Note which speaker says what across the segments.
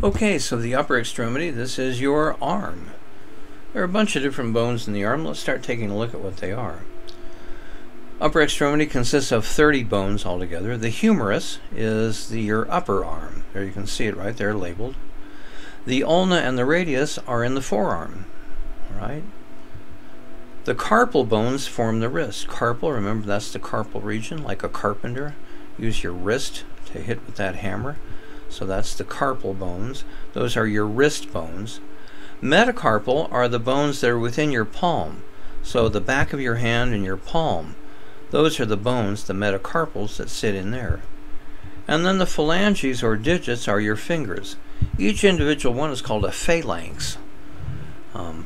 Speaker 1: Okay, so the upper extremity, this is your arm. There are a bunch of different bones in the arm. Let's start taking a look at what they are. Upper extremity consists of 30 bones altogether. The humerus is your upper arm. There you can see it right there labeled. The ulna and the radius are in the forearm. All right. The carpal bones form the wrist. Carpal, remember that's the carpal region, like a carpenter. Use your wrist to hit with that hammer. So that's the carpal bones. Those are your wrist bones. Metacarpal are the bones that are within your palm. So the back of your hand and your palm. Those are the bones, the metacarpals, that sit in there. And then the phalanges or digits are your fingers. Each individual one is called a phalanx.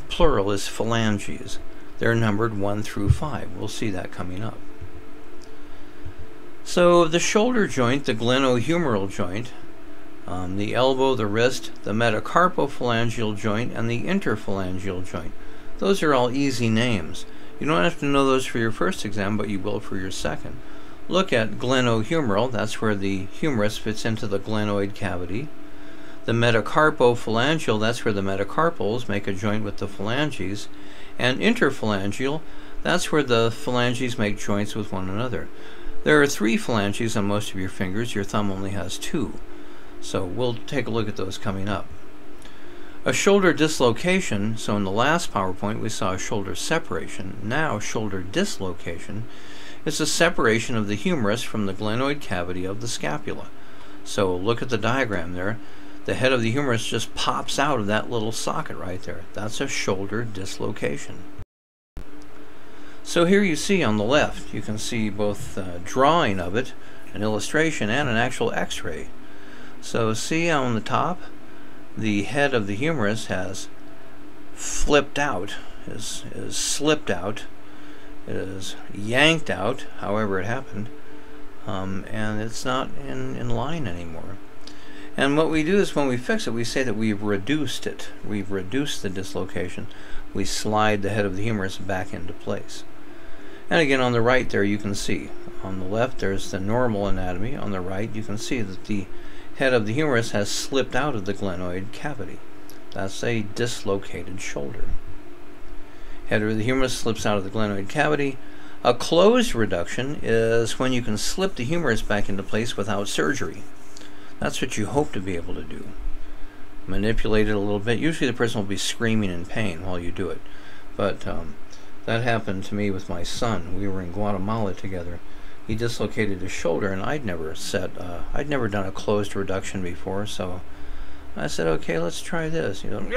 Speaker 1: Plural is phalanges. They're numbered 1 through 5. We'll see that coming up. So the shoulder joint, the glenohumeral joint, the elbow, the wrist, the metacarpophalangeal joint, and the interphalangeal joint. Those are all easy names. You don't have to know those for your first exam, but you will for your second. Look at glenohumeral, that's where the humerus fits into the glenoid cavity. The metacarpophalangeal, that's where the metacarpals make a joint with the phalanges. And interphalangeal, that's where the phalanges make joints with one another. There are 3 phalanges on most of your fingers. Your thumb only has 2. So we'll take a look at those coming up. A shoulder dislocation, so in the last PowerPoint we saw a shoulder separation. Now shoulder dislocation is a separation of the humerus from the glenoid cavity of the scapula. So look at the diagram there. The head of the humerus just pops out of that little socket right there. That's a shoulder dislocation. So here you see on the left, you can see both drawing of it, an illustration, and an actual x-ray. So see on the top, the head of the humerus has flipped out, is slipped out, is yanked out, however it happened, and it's not in line anymore. And what we do is when we fix it, we say that we've reduced it. We've reduced the dislocation. We slide the head of the humerus back into place. And again, on the right there, you can see. On the left, there's the normal anatomy. On the right, you can see that the head of the humerus has slipped out of the glenoid cavity. That's a dislocated shoulder. Head of the humerus slips out of the glenoid cavity. A closed reduction is when you can slip the humerus back into place without surgery. That's what you hope to be able to do. Manipulate it a little bit. Usually the person will be screaming in pain while you do it. But that happened to me with my son. We were in Guatemala together. He dislocated his shoulder, and I'd never done a closed reduction before, so I said, okay, let's try this. You know, all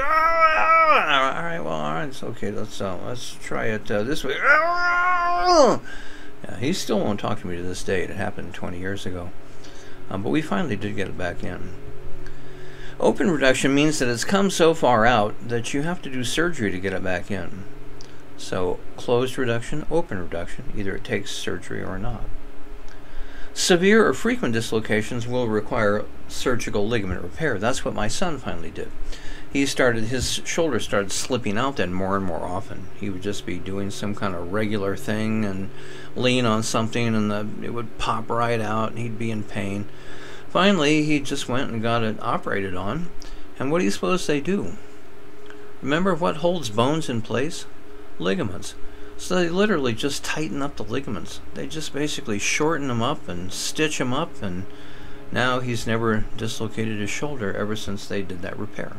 Speaker 1: right, it's okay. Let's try it this way. Yeah, he still won't talk to me to this day. It happened 20 years ago. But we finally did get it back in. Open reduction means that it's come so far out that you have to do surgery to get it back in. So closed reduction, open reduction, either it takes surgery or not. Severe or frequent dislocations will require surgical ligament repair. That's what my son finally did. His shoulder started slipping out then more and more often. He would just be doing some kind of regular thing and lean on something, and it would pop right out, and he'd be in pain. Finally, he just went and got it operated on. And what do you suppose they do? Remember what holds bones in place? Ligaments. So they literally just tighten up the ligaments. They just basically shorten them up and stitch them up, and now he's never dislocated his shoulder ever since they did that repair.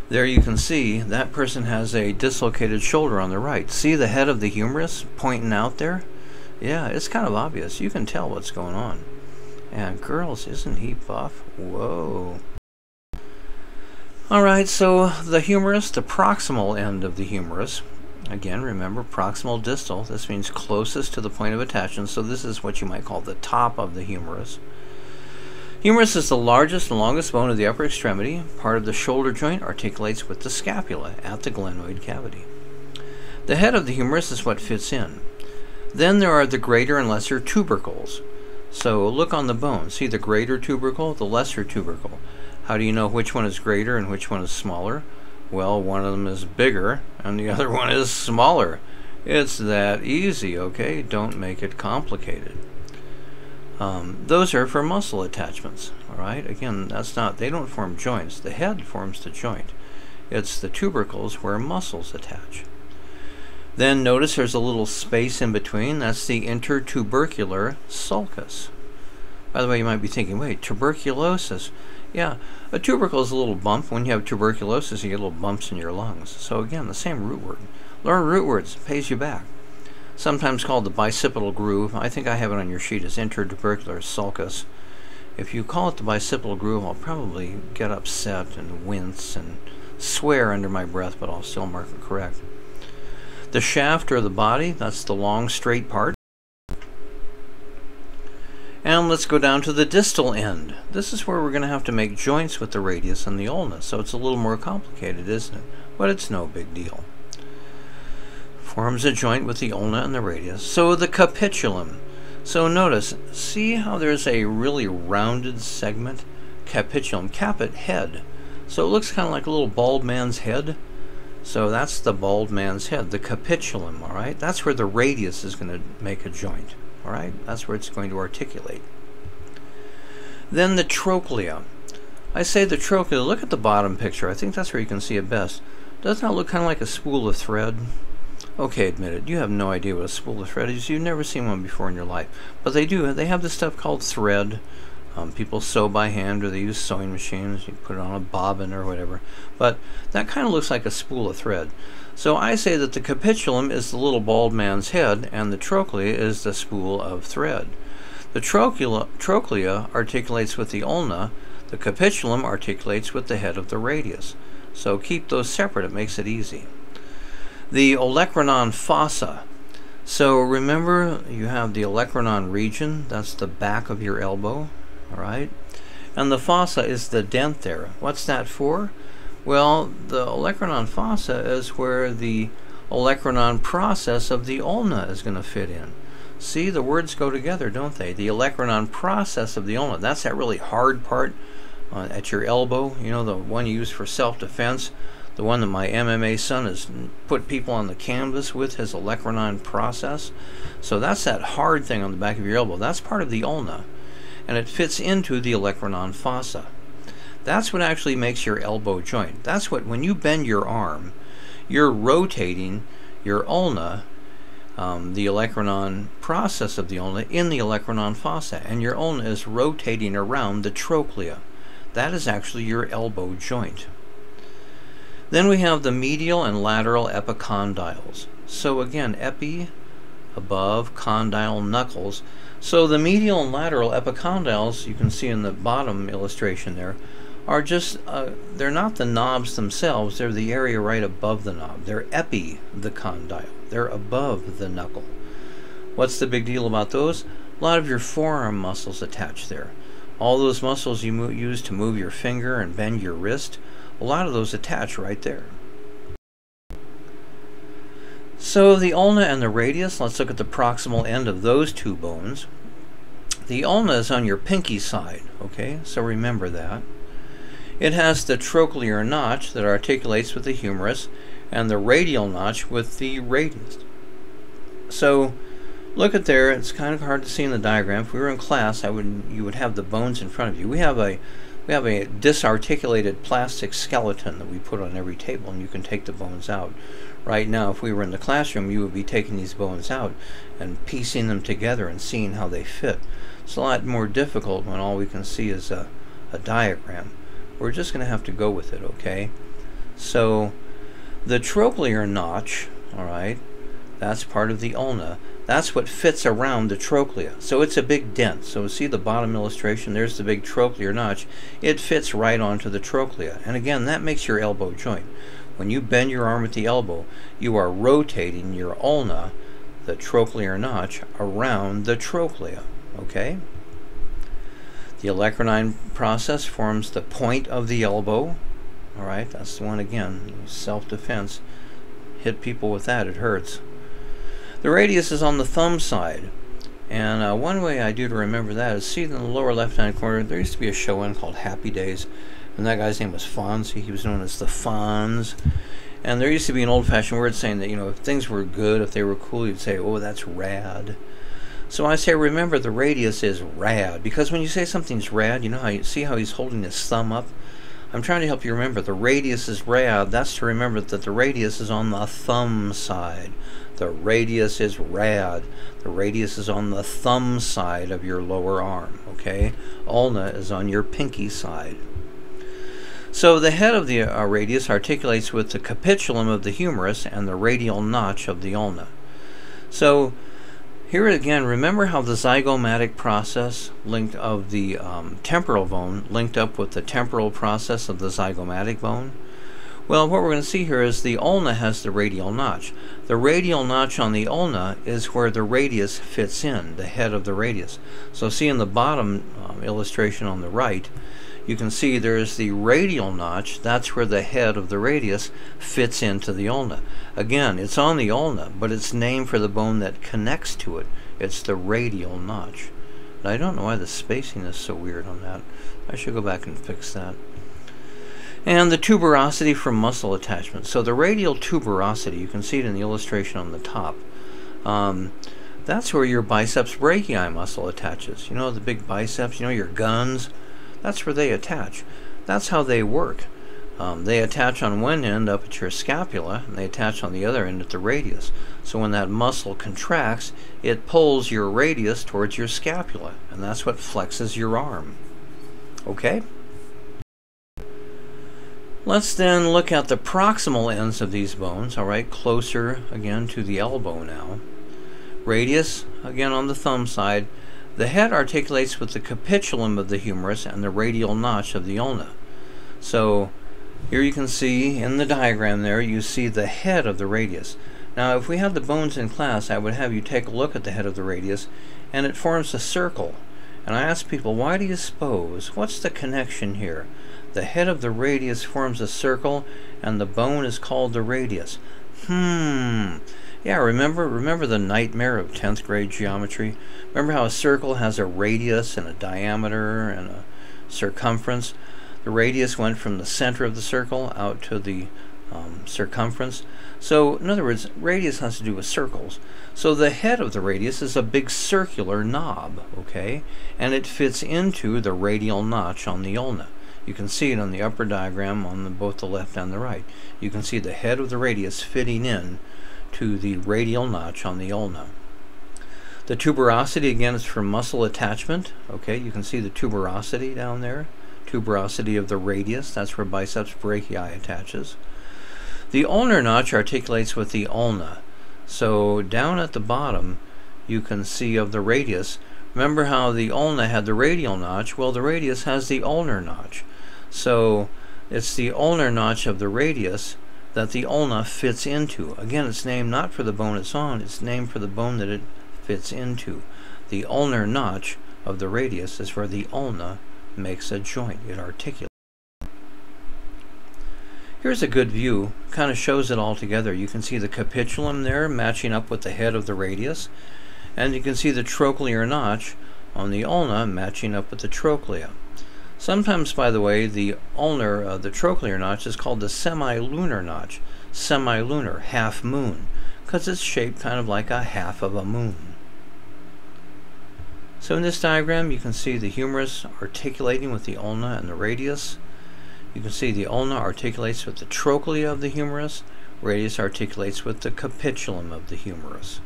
Speaker 1: There you can see that person has a dislocated shoulder on the right. See the head of the humerus pointing out there? Yeah, it's kind of obvious. You can tell what's going on. And girls, isn't he buff? Whoa. Alright, so the humerus, the proximal end of the humerus. Again, remember, proximal distal. This means closest to the point of attachment, so this is what you might call the top of the humerus. Humerus is the largest and longest bone of the upper extremity. Part of the shoulder joint articulates with the scapula at the glenoid cavity. The head of the humerus is what fits in. Then there are the greater and lesser tubercles. So look on the bone. See the greater tubercle, the lesser tubercle. How do you know which one is greater and which one is smaller? Well, one of them is bigger and the other one is smaller. It's that easy, okay? Don't make it complicated. Those are for muscle attachments. All right. Again, they don't form joints. The head forms the joint. It's the tubercles where muscles attach. Then notice there's a little space in between. That's the intertubercular sulcus. By the way, you might be thinking, wait, tuberculosis. Yeah, a tubercle is a little bump. When you have tuberculosis, you get little bumps in your lungs. So again, the same root word. Learn root words. It pays you back. Sometimes called the bicipital groove. I think I have it on your sheet as intertubercular sulcus. If you call it the bicipital groove, I'll probably get upset and wince and swear under my breath, but I'll still mark it correct. The shaft or the body, that's the long straight part. And let's go down to the distal end. This is where we're going to have to make joints with the radius and the ulna, so it's a little more complicated, isn't it? But it's no big deal. Forms a joint with the ulna and the radius. So the capitulum. So notice, see how there's a really rounded segment? Capitulum, capit, head. So it looks kind of like a little bald man's head. So that's the bald man's head, the capitulum, all right? That's where the radius is going to make a joint, all right? That's where it's going to articulate. Then the trochlea. I say the trochlea, look at the bottom picture. I think that's where you can see it best. Doesn't that look kind of like a spool of thread? Okay, admit it. You have no idea what a spool of thread is. You've never seen one before in your life. But they do. They have this stuff called thread. People sew by hand, or they use sewing machines. You put it on a bobbin or whatever. But that kind of looks like a spool of thread. So I say that the capitulum is the little bald man's head, and the trochlea is the spool of thread. The trochlea articulates with the ulna. The capitulum articulates with the head of the radius. So keep those separate. It makes it easy. The olecranon fossa. So remember, you have the olecranon region. That's the back of your elbow. All right, and the fossa is the dent there. What's that for? Well, the olecranon fossa is where the olecranon process of the ulna is going to fit in. See, the words go together, don't they? The olecranon process of the ulna. That's that really hard part at your elbow. You know, the one you use for self-defense. The one that my MMA son has put people on the canvas with, his olecranon process. So that's that hard thing on the back of your elbow. That's part of the ulna. And it fits into the olecranon fossa. That's what actually makes your elbow joint. That's what, when you bend your arm, you're rotating your ulna, the olecranon process of the ulna, in the olecranon fossa, and your ulna is rotating around the trochlea. That is actually your elbow joint. Then we have the medial and lateral epicondyles. So again, epi, above, condyle, knuckles. So the medial and lateral epicondyles, you can see in the bottom illustration there, are just, they're not the knobs themselves, they're the area right above the knob. They're epi the condyle. They're above the knuckle. What's the big deal about those? A lot of your forearm muscles attach there. All those muscles you use to move your finger and bend your wrist, a lot of those attach right there. So the ulna and the radius, let's look at the proximal end of those two bones. The ulna is on your pinky side, okay? So remember that. It has the trochlear notch that articulates with the humerus, and the radial notch with the radius. So look at there, it's kind of hard to see in the diagram. If we were in class, you would have the bones in front of you. We have a disarticulated plastic skeleton that we put on every table, and you can take the bones out. Right now, if we were in the classroom, you would be taking these bones out and piecing them together and seeing how they fit. It's a lot more difficult when all we can see is a diagram. We're just going to have to go with it, okay? So the trochlear notch, all right, that's part of the ulna. That's what fits around the trochlea. So it's a big dent. So see the bottom illustration? There's the big trochlear notch. It fits right onto the trochlea. And again, that makes your elbow joint. When you bend your arm at the elbow, you are rotating your ulna, the trochlear notch, around the trochlea. Okay? The olecranon process forms the point of the elbow. All right, that's the one again. Self-defense. Hit people with that, it hurts. The radius is on the thumb side. And one way I do to remember that is, see in the lower left-hand corner, there used to be a show-in called Happy Days. And that guy's name was Fonzie. He was known as the Fonz. And there used to be an old-fashioned word saying that, you know, if things were good, if they were cool, you'd say, oh, that's rad. So I say, remember, the radius is rad, because when you say something's rad, you know how you see how he's holding his thumb up? I'm trying to help you remember the radius is rad. That's to remember that the radius is on the thumb side. The radius is rad. The radius is on the thumb side of your lower arm, okay? Ulna is on your pinky side. So the head of the radius articulates with the capitulum of the humerus and the radial notch of the ulna. So here again, remember how the zygomatic process linked of the temporal bone linked up with the temporal process of the zygomatic bone? Well, what we're going to see here is the ulna has the radial notch. The radial notch on the ulna is where the radius fits in, the head of the radius. So see in the bottom illustration on the right, you can see there's the radial notch. That's where the head of the radius fits into the ulna. Again, it's on the ulna, but it's named for the bone that connects to it. It's the radial notch. Now, I don't know why the spacing is so weird on that. I should go back and fix that. And the tuberosity from muscle attachment. So the radial tuberosity, you can see it in the illustration on the top. That's where your biceps brachii muscle attaches. You know, the big biceps, you know, your guns. That's where they attach. That's how they work. They attach on one end up at your scapula, and they attach on the other end at the radius. So when that muscle contracts, it pulls your radius towards your scapula, and that's what flexes your arm. Okay? Let's then look at the proximal ends of these bones, all right, closer again to the elbow now. Radius, again on the thumb side. The head articulates with the capitulum of the humerus and the radial notch of the ulna. So here you can see in the diagram there, you see the head of the radius. Now if we had the bones in class, I would have you take a look at the head of the radius, and it forms a circle. And I ask people, why do you suppose? What's the connection here? The head of the radius forms a circle, and the bone is called the radius. Yeah, remember the nightmare of 10th grade geometry? Remember how a circle has a radius and a diameter and a circumference? The radius went from the center of the circle out to the circumference. So, in other words, radius has to do with circles. So the head of the radius is a big circular knob, okay? And it fits into the radial notch on the ulna. You can see it on the upper diagram on both the left and the right. You can see the head of the radius fitting in to the radial notch on the ulna. The tuberosity, again, is for muscle attachment. Okay, you can see the tuberosity down there. Tuberosity of the radius, that's where biceps brachii attaches. The ulnar notch articulates with the ulna. So down at the bottom, you can see of the radius. Remember how the ulna had the radial notch? Well, the radius has the ulnar notch. So it's the ulnar notch of the radius that the ulna fits into. Again, it's named not for the bone it's on, it's named for the bone that it fits into. The ulnar notch of the radius is where the ulna makes a joint. It articulates. Here's a good view, kind of shows it all together. You can see the capitulum there matching up with the head of the radius, and you can see the trochlear notch on the ulna matching up with the trochlea. Sometimes, by the way, the ulnar, the trochlear notch is called the semilunar notch. Semilunar, half moon, because it's shaped kind of like a half of a moon. So in this diagram, you can see the humerus articulating with the ulna and the radius. You can see the ulna articulates with the trochlea of the humerus. Radius articulates with the capitulum of the humerus.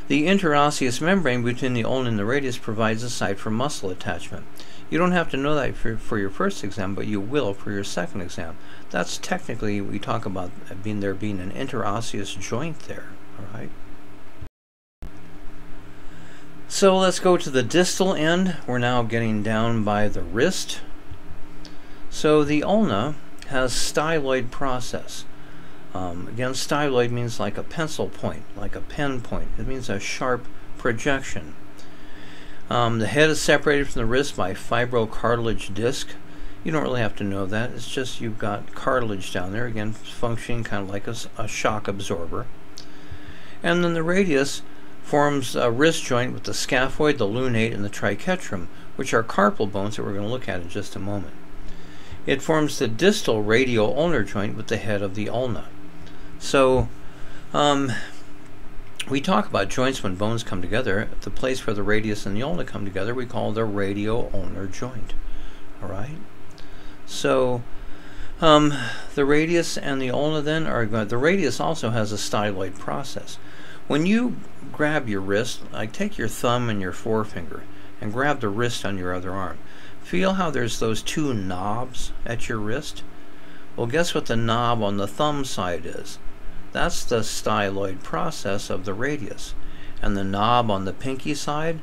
Speaker 1: The interosseous membrane between the ulna and the radius provides a site for muscle attachment. You don't have to know that for your first exam, but you will for your second exam. That's technically, we talk about there being an interosseous joint there, all right? So let's go to the distal end. We're now getting down by the wrist. So the ulna has styloid process. Again, styloid means like a pencil point, like a pen point. It means a sharp projection. The head is separated from the wrist by fibrocartilage disc. You don't really have to know that. It's just you've got cartilage down there, again, functioning kind of like a shock absorber. And then the radius forms a wrist joint with the scaphoid, the lunate, and the triquetrum, which are carpal bones that we're going to look at in just a moment. It forms the distal radio-ulnar joint with the head of the ulna. So, we talk about joints when bones come together. The place where the radius and the ulna come together, we call the radio-ulnar joint. All right. So the radius and the ulna then are going. The radius also has a styloid process. When you grab your wrist, like take your thumb and your forefinger and grab the wrist on your other arm. Feel how there's those two knobs at your wrist? Well, guess what the knob on the thumb side is? That's the styloid process of the radius. And the knob on the pinky side,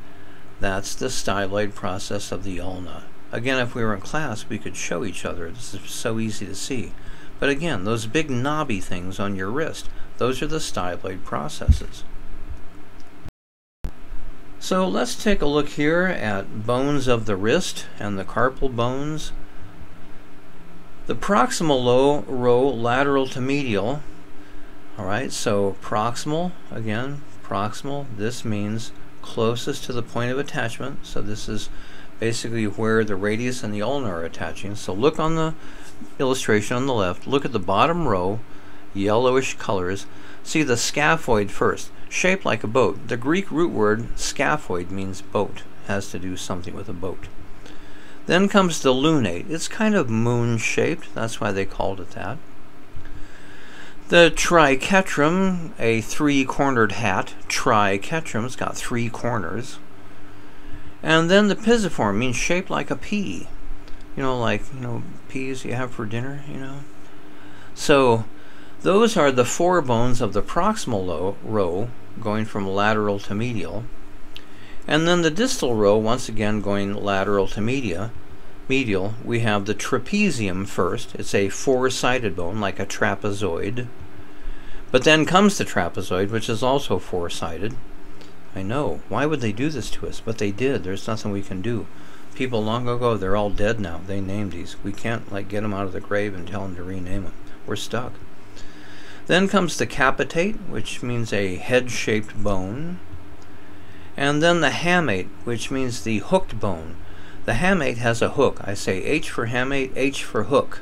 Speaker 1: that's the styloid process of the ulna. Again, if we were in class, we could show each other. This is so easy to see. But again, those big knobby things on your wrist, those are the styloid processes. So let's take a look here at bones of the wrist and the carpal bones. The proximal row lateral to medial. All right, so proximal, again, proximal, this means closest to the point of attachment. So this is basically where the radius and the ulna are attaching. So look on the illustration on the left, look at the bottom row, yellowish colors. See the scaphoid first, shaped like a boat. The Greek root word scaphoid means boat, has to do something with a boat. Then comes the lunate. It's kind of moon-shaped, that's why they called it that. The triquetrum, a three-cornered hat. Triquetrum, it's got three corners. And then the pisiform means shaped like a pea. Like, peas you have for dinner, So those are the four bones of the proximal row, going from lateral to medial. And then the distal row, once again going lateral to medial, we have the trapezium first. It's a four-sided bone, like a trapezoid. But then comes the trapezoid, which is also four-sided. I know, why would they do this to us? But they did. There's nothing we can do. People long ago, they're all dead now. They named these. We can't get them out of the grave and tell them to rename them. We're stuck. Then comes the capitate, which means a head-shaped bone. And then the hamate, which means the hooked bone. The hamate has a hook. I say H for hamate, H for hook.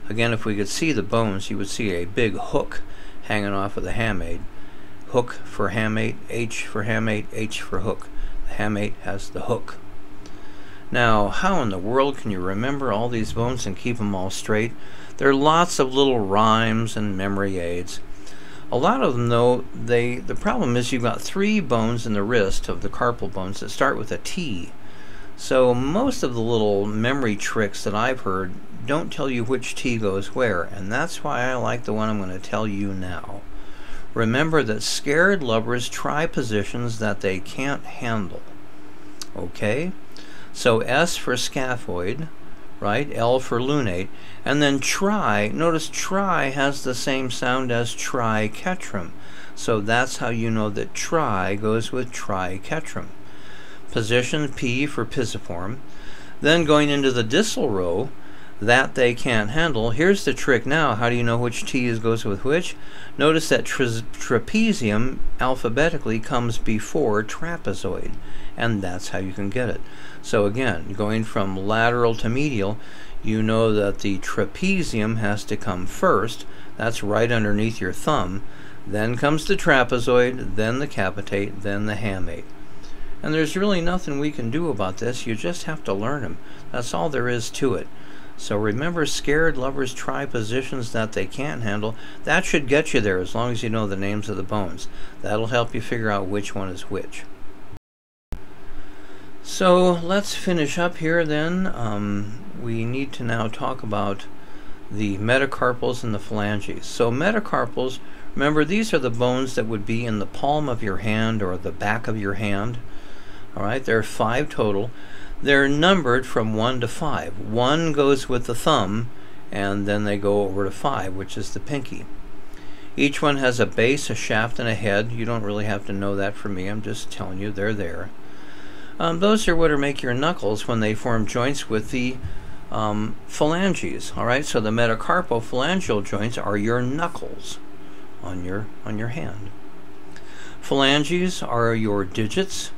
Speaker 1: Again, if we could see the bones, you would see a big hook hanging off of the hamate. Hook for hamate, H for hamate, H for hook. The hamate has the hook. Now, how in the world can you remember all these bones and keep them all straight? There are lots of little rhymes and memory aids. A lot of them, though, the problem is you've got three bones in the wrist of the carpal bones that start with a T. So most of the little memory tricks that I've heard don't tell you which T goes where, and that's why I like the one I'm going to tell you now. Remember that scared lovers try positions that they can't handle. Okay? So S for scaphoid, right? L for lunate. And then tri, notice tri has the same sound as triquetrum. So that's how you know that tri goes with triquetrum. Position P for pisiform. Then going into the distal row, that they can't handle. Here's the trick now. How do you know which T goes with which? Notice that trapezium alphabetically comes before trapezoid, and that's how you can get it. So again, going from lateral to medial, you know that the trapezium has to come first. That's right underneath your thumb. Then comes the trapezoid, then the capitate, then the hamate. And there's really nothing we can do about this. You just have to learn them. That's all there is to it. So remember, scared lovers try positions that they can't handle. That should get you there as long as you know the names of the bones. That'll help you figure out which one is which. So let's finish up here then. We need to now talk about the metacarpals and the phalanges. So metacarpals, remember, these are the bones that would be in the palm of your hand or the back of your hand. All right, there are 5 total. They're numbered from 1 to 5. 1 goes with the thumb, and then they go over to 5, which is the pinky. Each one has a base, a shaft, and a head. You don't really have to know that for me. I'm just telling you they're there. Those are what make your knuckles when they form joints with the phalanges. All right, so the metacarpal phalangeal joints are your knuckles on your hand. Phalanges are your digits.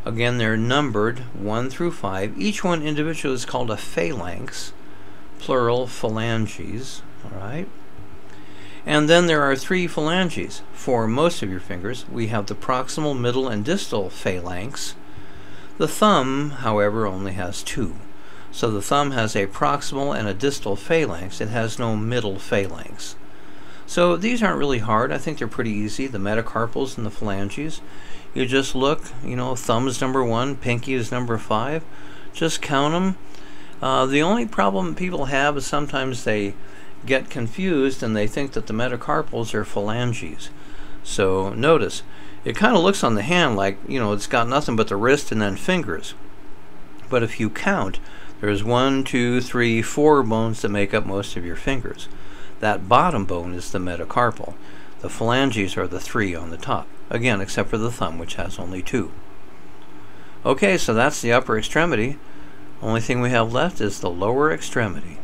Speaker 1: Again, they're numbered 1 through 5. Each one individually is called a phalanx, plural phalanges. All right. And then there are 3 phalanges for most of your fingers. We have the proximal, middle, and distal phalanx. The thumb, however, only has 2. So the thumb has a proximal and a distal phalanx. It has no middle phalanx. So these aren't really hard. I think they're pretty easy, the metacarpals and the phalanges. You just look, thumb is number 1, pinky is number 5. Just count them. The only problem people have is sometimes they get confused and they think that the metacarpals are phalanges. So notice, it kind of looks on the hand like, it's got nothing but the wrist and then fingers. But if you count, there's 1, 2, 3, 4 bones that make up most of your fingers. That bottom bone is the metacarpal. The phalanges are the 3 on the top. Again, except for the thumb, which has only 2. Okay, so that's the upper extremity. Only thing we have left is the lower extremity.